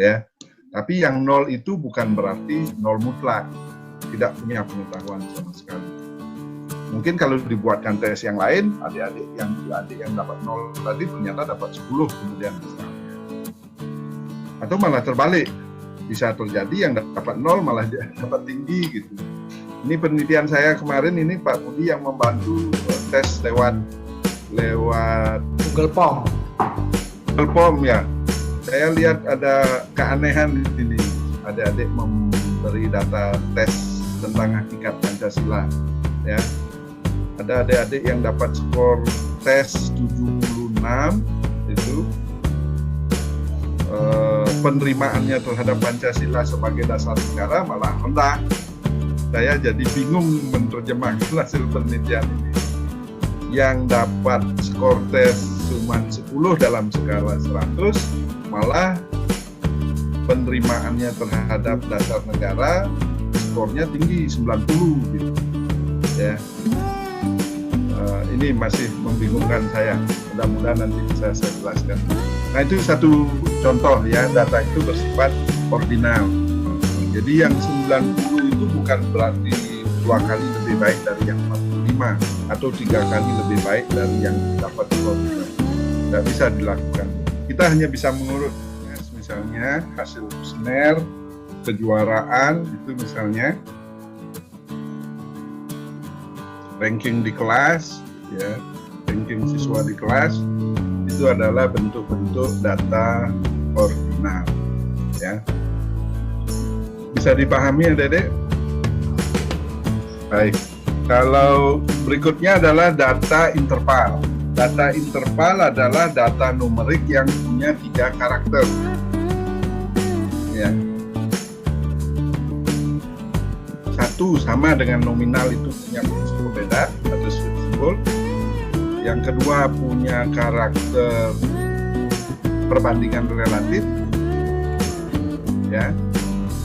ya. Tapi yang 0 itu bukan berarti 0 mutlak, tidak punya pengetahuan sama sekali. Mungkin kalau dibuatkan tes yang lain, adik-adik yang dapat 0 tadi ternyata dapat 10 kemudian misalnya. Atau malah terbalik, bisa terjadi yang dapat 0 malah dia dapat tinggi gitu. Ini penelitian saya kemarin, ini Pak Budi yang membantu tes lewat Google Form. Google Form ya. Saya lihat ada keanehan di sini. Adik-adik memberi data tes tentang hakikat Pancasila, ya. Ada adik-adik yang dapat skor tes 76 itu, penerimaannya terhadap Pancasila sebagai dasar negara malah rendah. Saya jadi bingung menerjemahkan hasil penelitian ini. Yang dapat skor tes cuma 10 dalam skala 100, malah penerimaannya terhadap dasar negara skornya tinggi 90 gitu. Ya. Ini masih membingungkan saya. Mudah-mudahan nanti bisa saya jelaskan. Nah, itu satu contoh ya, data itu bersifat ordinal. Jadi yang 90 itu bukan berarti 2 kali lebih baik dari yang 45 atau 3 kali lebih baik dari yang dapat skor. Tidak bisa dilakukan. Kita hanya bisa mengurut, misalnya hasil kuesioner, kejuaraan itu misalnya, ranking di kelas, ya, ranking siswa di kelas itu adalah bentuk-bentuk data ordinal, ya. Bisa dipahami adik-adik? Baik. Kalau berikutnya adalah data interval. Data interval adalah data numerik yang punya 3 karakter. Ya. 1 sama dengan nominal, itu punya fungsi berbeda atau simbol. Yang kedua punya karakter perbandingan relatif. Ya.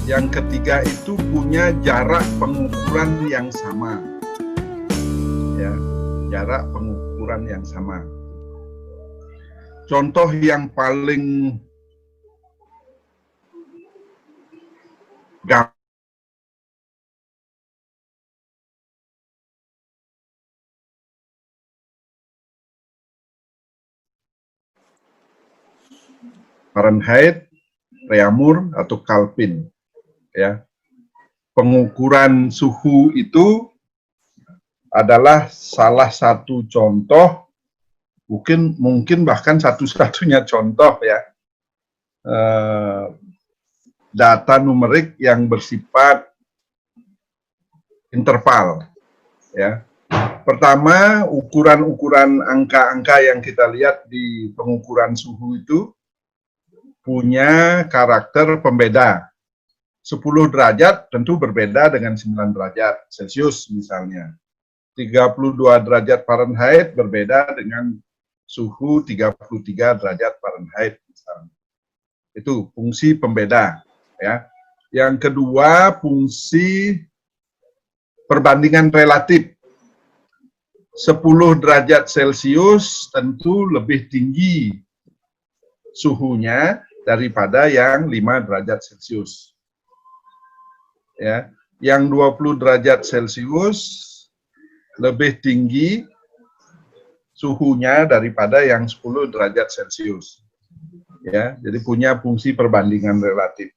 Yang ketiga itu punya jarak pengukuran yang sama. Ya, jarak pengukuran yang sama. Contoh yang paling gampang Fahrenheit, Reaumur atau Kelvin, ya. Pengukuran suhu itu adalah salah satu contoh, mungkin bahkan satu-satunya contoh ya, data numerik yang bersifat interval, ya. Pertama, ukuran-ukuran angka-angka yang kita lihat di pengukuran suhu itu punya karakter pembeda. 10 derajat tentu berbeda dengan 9 derajat Celcius misalnya. 32 derajat Fahrenheit berbeda dengan suhu 33 derajat Fahrenheit misalnya. Itu fungsi pembeda, ya. Yang kedua, fungsi perbandingan relatif. 10 derajat Celcius tentu lebih tinggi suhunya daripada yang 5 derajat Celcius. Ya, yang 20 derajat Celcius lebih tinggi suhunya daripada yang 10 derajat Celcius. Ya, jadi punya fungsi perbandingan relatif.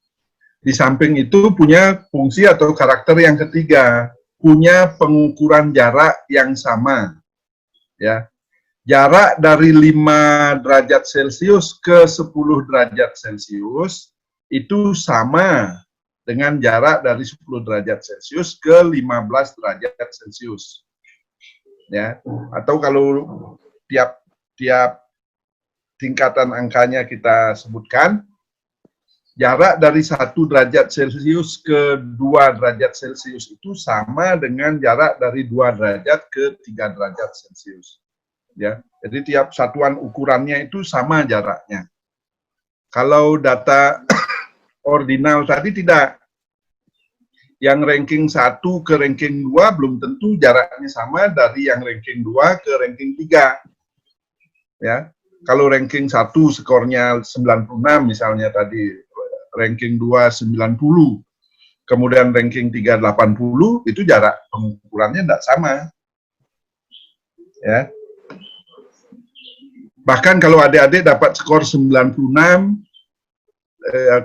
Di samping itu punya fungsi atau karakter yang ketiga, punya pengukuran jarak yang sama. Ya. Jarak dari 5 derajat Celcius ke 10 derajat Celcius itu sama dengan jarak dari 10 derajat Celcius ke 15 derajat Celcius. Ya, atau kalau tiap tingkatan angkanya kita sebutkan, jarak dari 1 derajat Celcius ke 2 derajat Celcius itu sama dengan jarak dari 2 derajat ke 3 derajat Celcius. Ya, jadi tiap satuan ukurannya itu sama jaraknya. Kalau data ordinal tadi tidak. Yang ranking 1 ke ranking 2 belum tentu jaraknya sama dari yang ranking 2 ke ranking 3. Ya. Kalau ranking 1 skornya 96 misalnya tadi ranking 2 90, kemudian ranking 3 80, itu jarak pengukurannya tidak sama. Ya. Bahkan kalau adik-adik dapat skor 96,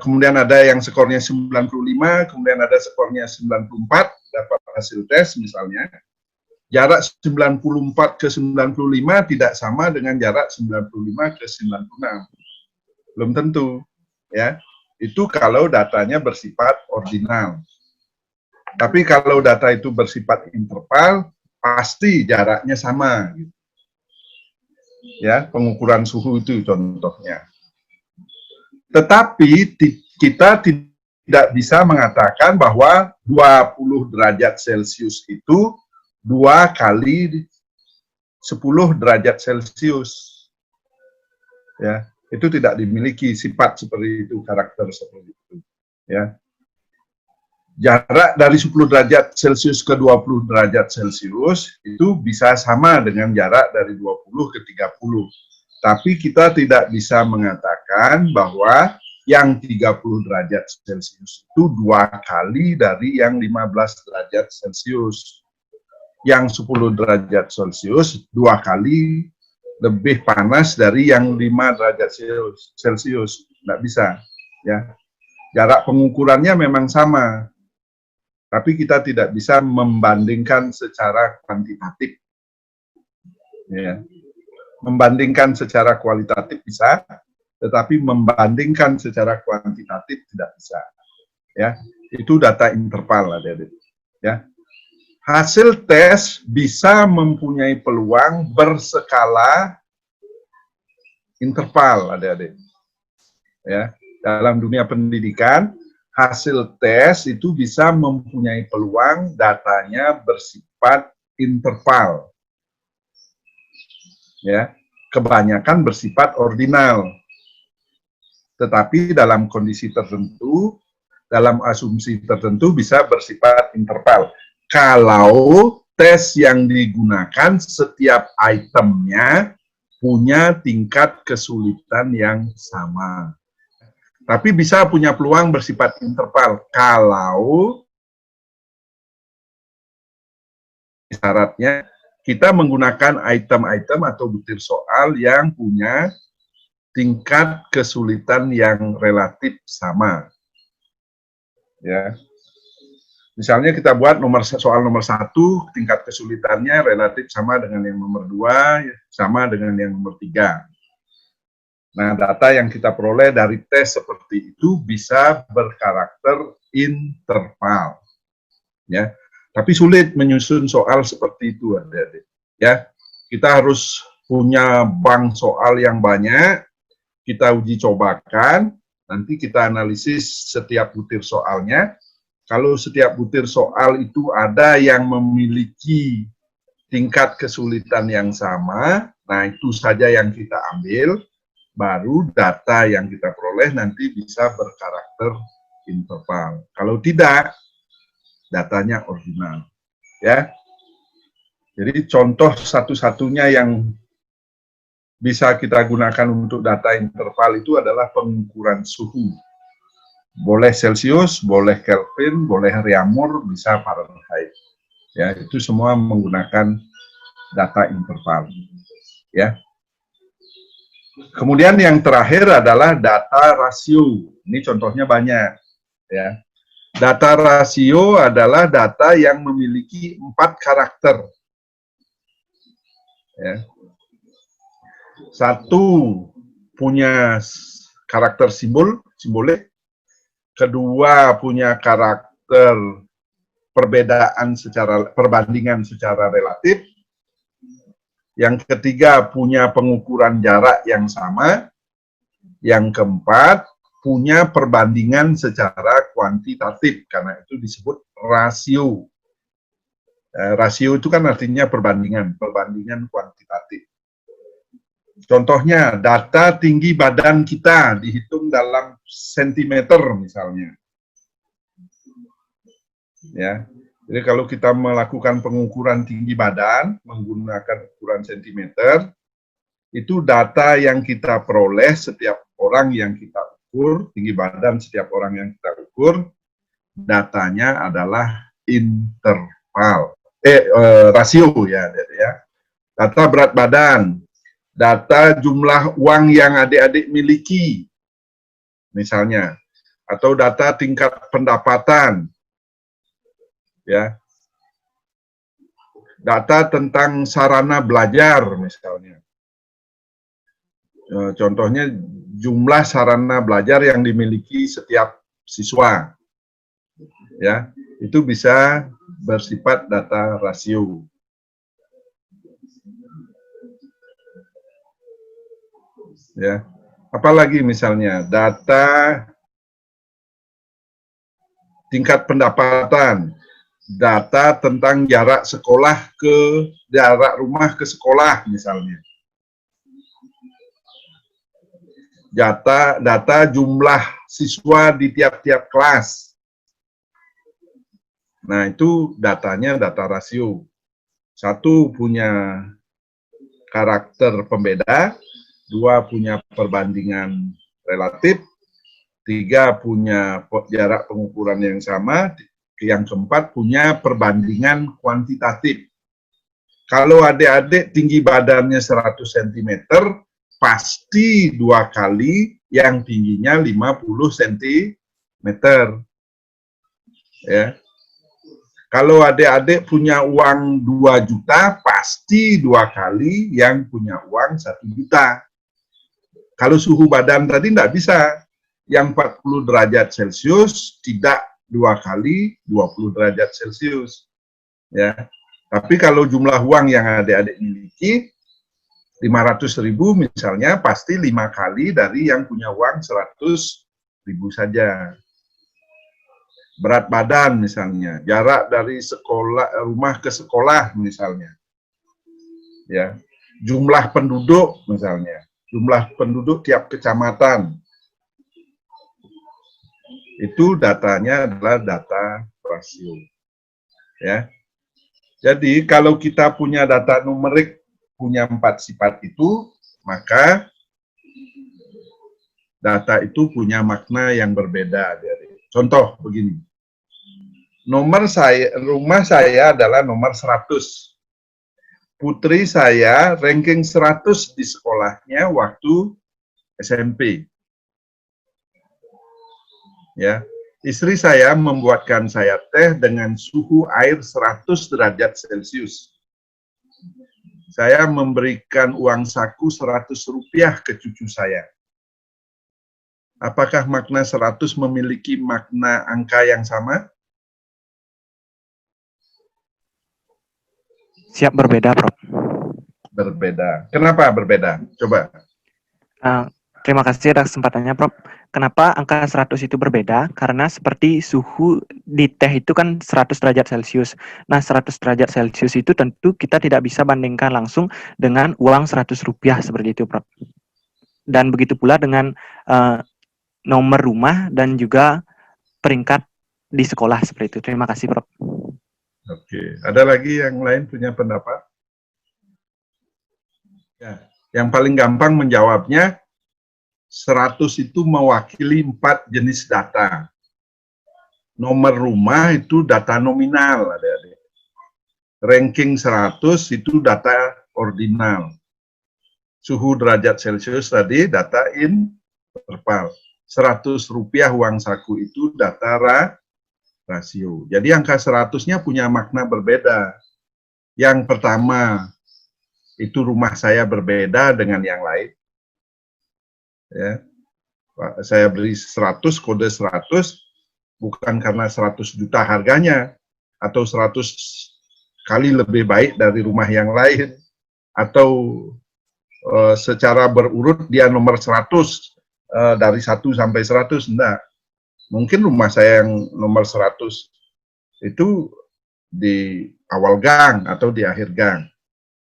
kemudian ada yang skornya 95, kemudian ada skornya 94, dapat hasil tes misalnya, jarak 94 ke 95 tidak sama dengan jarak 95 ke 96. Belum tentu, ya. Itu kalau datanya bersifat ordinal. Tapi kalau data itu bersifat interval, pasti jaraknya sama. Ya, pengukuran suhu itu contohnya. Tetapi kita tidak bisa mengatakan bahwa 20 derajat Celcius itu 2 kali 10 derajat Celcius. Ya, itu tidak dimiliki sifat seperti itu, karakter seperti itu. Ya. Jarak dari 10 derajat Celcius ke 20 derajat Celcius itu bisa sama dengan jarak dari 20 ke 30. Tapi kita tidak bisa mengatakan bahwa yang 30 derajat Celcius itu 2 kali dari yang 15 derajat Celcius. Yang 10 derajat Celcius 2 kali lebih panas dari yang 5 derajat Celcius. Tidak bisa. Ya. Jarak pengukurannya memang sama. Tapi kita tidak bisa membandingkan secara kuantitatif. Ya. Membandingkan secara kualitatif bisa, tetapi membandingkan secara kuantitatif tidak bisa. Ya, itu data interval, adik-adik. Ya, hasil tes bisa mempunyai peluang berskala interval, adik-adik. Ya, dalam dunia pendidikan, hasil tes itu bisa mempunyai peluang datanya bersifat interval. Ya, kebanyakan bersifat ordinal. Tetapi dalam kondisi tertentu, dalam asumsi tertentu bisa bersifat interval. Kalau tes yang digunakan setiap itemnya punya tingkat kesulitan yang sama. Tapi bisa punya peluang bersifat interval kalau syaratnya kita menggunakan item-item atau butir soal yang punya tingkat kesulitan yang relatif sama. Ya. Misalnya kita buat soal nomor 1, tingkat kesulitannya relatif sama dengan yang nomor 2, sama dengan yang nomor 3. Nah, data yang kita peroleh dari tes seperti itu bisa berkarakter interval. Ya. Tapi sulit menyusun soal seperti itu, adik-adik. Ya, kita harus punya bank soal yang banyak, kita uji cobakan, nanti kita analisis setiap butir soalnya. Kalau setiap butir soal itu ada yang memiliki tingkat kesulitan yang sama, nah itu saja yang kita ambil, baru data yang kita peroleh nanti bisa berkarakter interval. Kalau tidak, datanya ordinal. Ya. Jadi contoh satu-satunya yang bisa kita gunakan untuk data interval itu adalah pengukuran suhu. Boleh Celcius, boleh Kelvin, boleh Reaumur, bisa Fahrenheit. Ya, itu semua menggunakan data interval. Ya. Kemudian yang terakhir adalah data rasio. Ini contohnya banyak. Ya. Data rasio adalah data yang memiliki 4 karakter. Ya. 1 punya karakter simbolik. Kedua punya karakter perbandingan secara relatif. Yang ketiga punya pengukuran jarak yang sama. Yang keempat punya perbandingan secara kuantitatif, karena itu disebut rasio. Rasio itu kan artinya perbandingan kuantitatif. Contohnya, data tinggi badan kita dihitung dalam sentimeter misalnya. Ya, jadi kalau kita melakukan pengukuran tinggi badan menggunakan ukuran sentimeter, itu data yang kita peroleh setiap orang yang kita ukur, tinggi badan setiap orang yang kita ukur, datanya adalah interval, rasio ya, data berat badan, data jumlah uang yang adik-adik miliki, misalnya, atau data tingkat pendapatan, ya, data tentang sarana belajar, misalnya. Contohnya jumlah sarana belajar yang dimiliki setiap siswa, ya, itu bisa bersifat data rasio. Ya, apalagi misalnya data tingkat pendapatan, data tentang jarak rumah ke sekolah misalnya. Data jumlah siswa di tiap-tiap kelas. Nah, itu datanya data rasio. Satu punya karakter pembeda, dua punya perbandingan relatif, tiga punya jarak pengukuran yang sama, yang keempat punya perbandingan kuantitatif. Kalau adik-adik tinggi badannya 100 cm, pasti 2 kali yang tingginya 50 cm. Ya. Kalau adik-adik punya uang 2 juta, pasti 2 kali yang punya uang 1 juta. Kalau suhu badan tadi tidak bisa. Yang 40 derajat Celcius tidak 2 kali 20 derajat Celcius. Ya. Tapi kalau jumlah uang yang adik-adik miliki 500.000 misalnya, pasti 5 kali dari yang punya uang 100.000 saja. Berat badan misalnya, jarak dari rumah ke sekolah misalnya. Ya. Jumlah penduduk misalnya, jumlah penduduk tiap kecamatan. Itu datanya adalah data rasio. Ya. Jadi kalau kita punya data numerik punya 4 sifat itu, maka data itu punya makna yang berbeda. Contoh begini, rumah saya adalah nomor 100. Putri saya ranking 100 di sekolahnya waktu SMP. Ya, istri saya membuatkan saya teh dengan suhu air 100 derajat Celcius. Saya memberikan uang saku 100 rupiah ke cucu saya. Apakah makna 100 memiliki makna angka yang sama? Siap berbeda, Prof. Berbeda. Kenapa berbeda? Coba. Terima kasih atas kesempatannya, Prof. Kenapa angka 100 itu berbeda? Karena seperti suhu di teh itu kan 100 derajat Celcius. Nah, 100 derajat Celcius itu tentu kita tidak bisa bandingkan langsung dengan uang 100 rupiah seperti itu, Prof. Dan begitu pula dengan nomor rumah dan juga peringkat di sekolah seperti itu. Terima kasih, Prof. Oke, ada lagi yang lain punya pendapat? Ya, yang paling gampang menjawabnya, 100 itu mewakili 4 jenis data. Nomor rumah itu data nominal, adik-adik. Ranking 100 itu data ordinal. Suhu derajat Celcius tadi data interval. 100 rupiah uang saku itu data rasio. Jadi angka 100-nya punya makna berbeda. Yang pertama, itu rumah saya berbeda dengan yang lain. Ya. Saya beri 100, kode 100, bukan karena 100 juta harganya, atau 100 kali lebih baik dari rumah yang lain, atau secara berurut dia nomor 100, dari 1 sampai 100, enggak. Mungkin rumah saya yang nomor 100 itu di awal gang atau di akhir gang,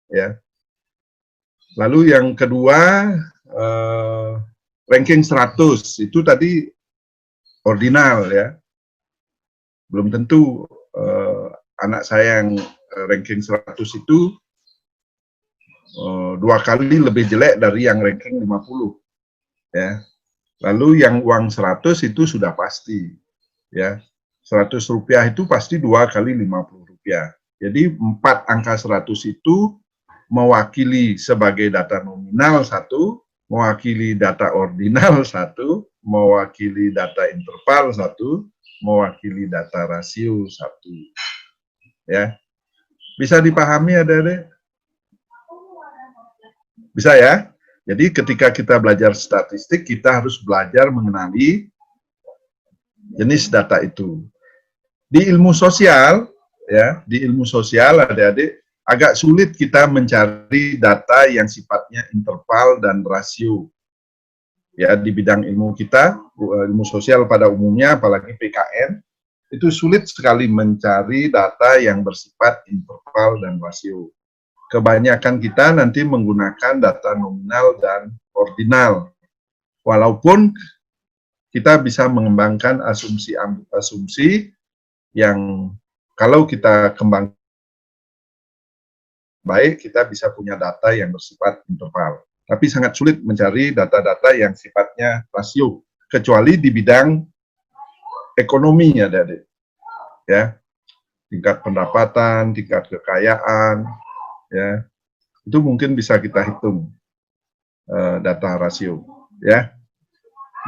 ya. Lalu yang kedua, ranking 100 itu tadi ordinal, ya. Belum tentu anak saya yang ranking 100 itu 2 kali lebih jelek dari yang ranking 50, ya. Lalu yang uang 100 itu sudah pasti, ya. 100 rupiah itu pasti 2 kali 50 rupiah. Jadi 4 angka 100 itu mewakili sebagai data nominal 1, mewakili data ordinal 1, mewakili data interval 1, mewakili data rasio 1. Ya. Bisa dipahami adik-adik? Bisa ya? Jadi ketika kita belajar statistik, kita harus belajar mengenali jenis data itu. Di ilmu sosial, ya, di ilmu sosial adik-adik agak sulit kita mencari data yang sifatnya interval dan rasio. Ya, di bidang ilmu kita, ilmu sosial pada umumnya, apalagi PKN, itu sulit sekali mencari data yang bersifat interval dan rasio. Kebanyakan kita nanti menggunakan data nominal dan ordinal. Walaupun kita bisa mengembangkan asumsi-asumsi yang kalau kita kembang baik, kita bisa punya data yang bersifat interval. Tapi sangat sulit mencari data-data yang sifatnya rasio, kecuali di bidang ekonomi ya, adik-adik. Ya, tingkat pendapatan, tingkat kekayaan, ya, itu mungkin bisa kita hitung data rasio. Ya,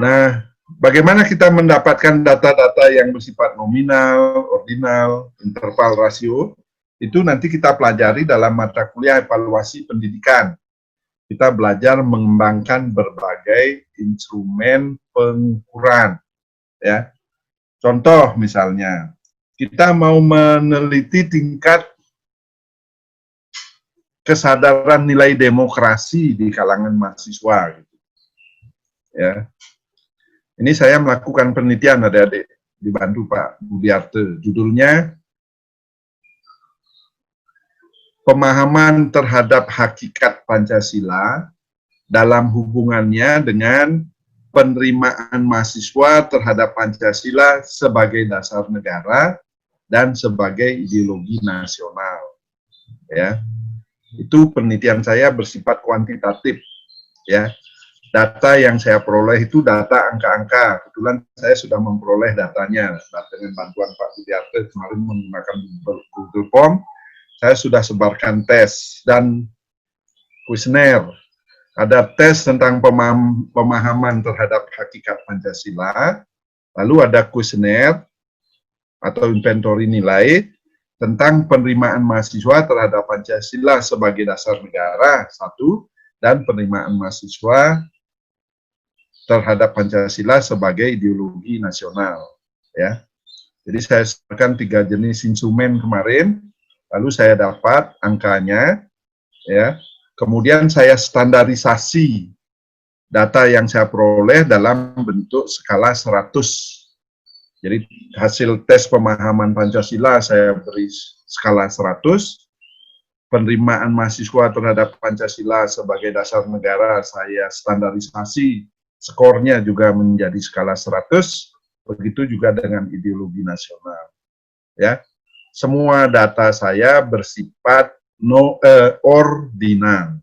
nah, bagaimana kita mendapatkan data-data yang bersifat nominal, ordinal, interval, rasio? Itu nanti kita pelajari dalam mata kuliah evaluasi pendidikan. Kita belajar mengembangkan berbagai instrumen pengukuran. Ya, contoh misalnya, kita mau meneliti tingkat kesadaran nilai demokrasi di kalangan mahasiswa. Gitu. Ya, ini saya melakukan penelitian adik-adik, dibantu Pak Budiarte. Judulnya Pemahaman terhadap hakikat Pancasila dalam hubungannya dengan penerimaan mahasiswa terhadap Pancasila sebagai dasar negara dan sebagai ideologi nasional. Ya, itu penelitian saya bersifat kuantitatif. Ya, data yang saya peroleh itu data angka-angka. Kebetulan saya sudah memperoleh datanya dengan bantuan Pak Budiarte kemarin menggunakan Google Form. Saya sudah sebarkan tes dan kuesioner. Ada tes tentang pemahaman terhadap hakikat Pancasila, lalu ada kuesioner atau inventory nilai tentang penerimaan mahasiswa terhadap Pancasila sebagai dasar negara, 1, dan penerimaan mahasiswa terhadap Pancasila sebagai ideologi nasional. Ya. Jadi saya sebarkan 3 jenis instrumen kemarin, lalu saya dapat angkanya, ya. Kemudian saya standarisasi data yang saya peroleh dalam bentuk skala 100. Jadi hasil tes pemahaman Pancasila saya beri skala 100, penerimaan mahasiswa terhadap Pancasila sebagai dasar negara saya standarisasi, skornya juga menjadi skala 100, begitu juga dengan ideologi nasional. Ya. Semua data saya bersifat ordinal.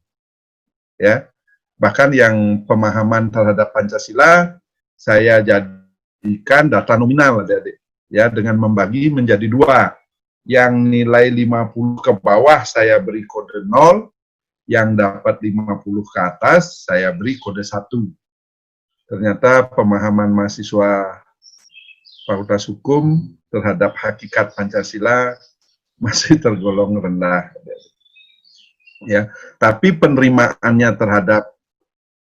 Ya. Bahkan yang pemahaman terhadap Pancasila saya jadikan data nominal, adik-adik. Ya, dengan membagi menjadi 2. Yang nilai 50 ke bawah saya beri kode 0, yang dapat 50 ke atas saya beri kode 1. Ternyata pemahaman mahasiswa Fakultas Hukum terhadap hakikat Pancasila masih tergolong rendah. Ya, tapi penerimaannya terhadap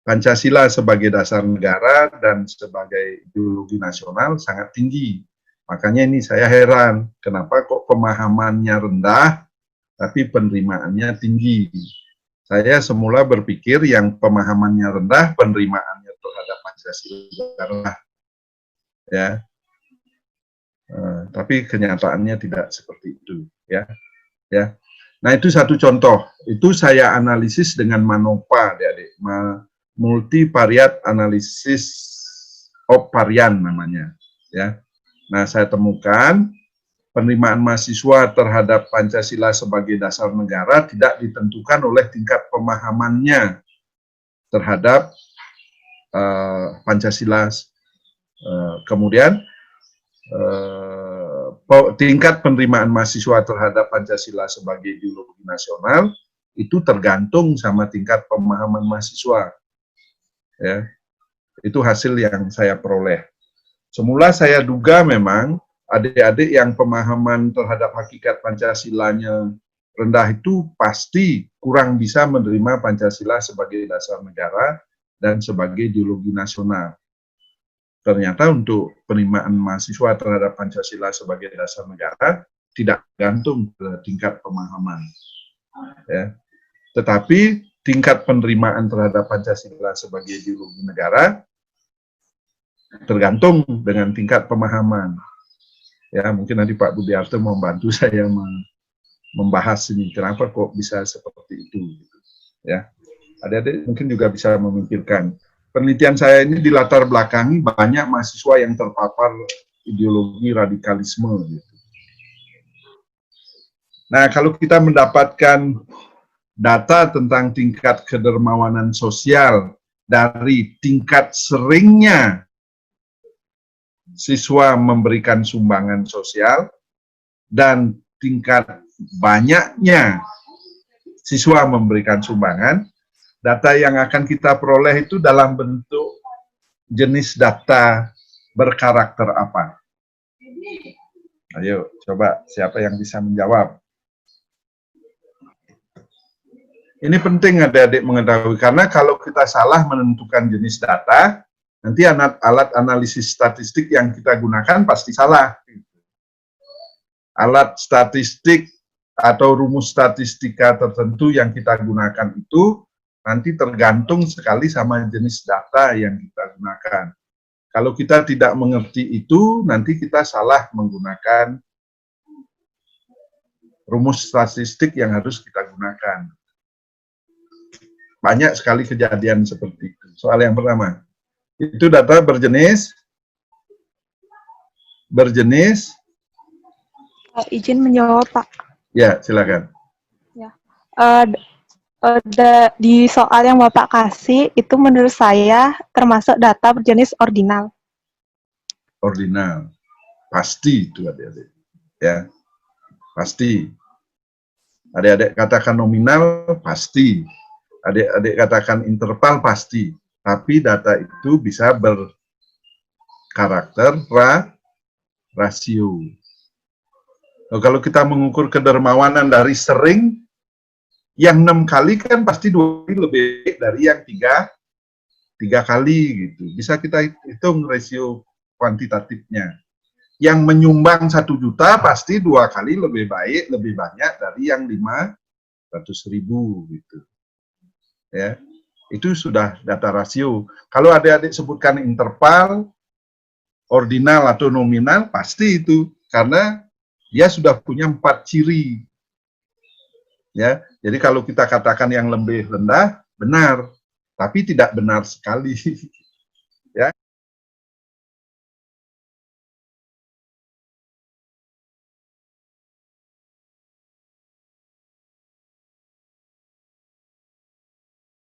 Pancasila sebagai dasar negara dan sebagai ideologi nasional sangat tinggi. Makanya ini saya heran, kenapa kok pemahamannya rendah, tapi penerimaannya tinggi. Saya semula berpikir yang pemahamannya rendah, penerimaannya terhadap Pancasila rendah. Ya. Tapi kenyataannya tidak seperti itu, ya. Ya. Nah, itu satu contoh. Itu saya analisis dengan MANOPA, adik-adik. Multivariate Analysis of Varian namanya, ya. Nah, saya temukan penerimaan mahasiswa terhadap Pancasila sebagai dasar negara tidak ditentukan oleh tingkat pemahamannya terhadap Pancasila. Kemudian tingkat penerimaan mahasiswa terhadap Pancasila sebagai ideologi nasional itu tergantung sama tingkat pemahaman mahasiswa. Ya, itu hasil yang saya peroleh. Semula saya duga memang adik-adik yang pemahaman terhadap hakikat Pancasilanya rendah itu pasti kurang bisa menerima Pancasila sebagai dasar negara dan sebagai ideologi nasional. Ternyata untuk penerimaan mahasiswa terhadap Pancasila sebagai dasar negara tidak gantung ke tingkat pemahaman. Ya. Tetapi tingkat penerimaan terhadap Pancasila sebagai ideologi negara tergantung dengan tingkat pemahaman. Ya, mungkin nanti Pak Budiarto membantu saya membahas ini, kenapa kok bisa seperti itu. Ya, adik-adik mungkin juga bisa memikirkan. Penelitian saya ini di latar belakangi banyak mahasiswa yang terpapar ideologi radikalisme. Gitu. Nah, kalau kita mendapatkan data tentang tingkat kedermawanan sosial dari tingkat seringnya siswa memberikan sumbangan sosial dan tingkat banyaknya siswa memberikan sumbangan, data yang akan kita peroleh itu dalam bentuk jenis data berkarakter apa? Ayo, coba siapa yang bisa menjawab? Ini penting adik-adik mengetahui, karena kalau kita salah menentukan jenis data, nanti alat analisis statistik yang kita gunakan pasti salah. Alat statistik atau rumus statistika tertentu yang kita gunakan itu nanti tergantung sekali sama jenis data yang kita gunakan. Kalau kita tidak mengerti itu, nanti kita salah menggunakan rumus statistik yang harus kita gunakan. Banyak sekali kejadian seperti itu. Soal yang pertama, itu data berjenis. Izin menjawab, Pak. Ya, silakan. Ya. Di soal yang Bapak kasih, itu menurut saya termasuk data berjenis ordinal. Ordinal. Pasti itu adik-adik. Ya, pasti. Adik-adik katakan nominal, pasti. Adik-adik katakan interval, pasti. Tapi data itu bisa berkarakter rasio. Kalau kita mengukur kedermawanan dari sering, yang 6 kali kan pasti 2 kali lebih dari yang 3 kali gitu. Bisa kita hitung rasio kuantitatifnya. Yang menyumbang 1 juta pasti 2 kali lebih baik, lebih banyak dari yang 500.000 gitu. Ya, itu sudah data rasio. Kalau adik-adik sebutkan interval, ordinal atau nominal, pasti itu karena dia sudah punya 4 ciri. Ya, jadi kalau kita katakan yang lebih rendah, benar, tapi tidak benar sekali.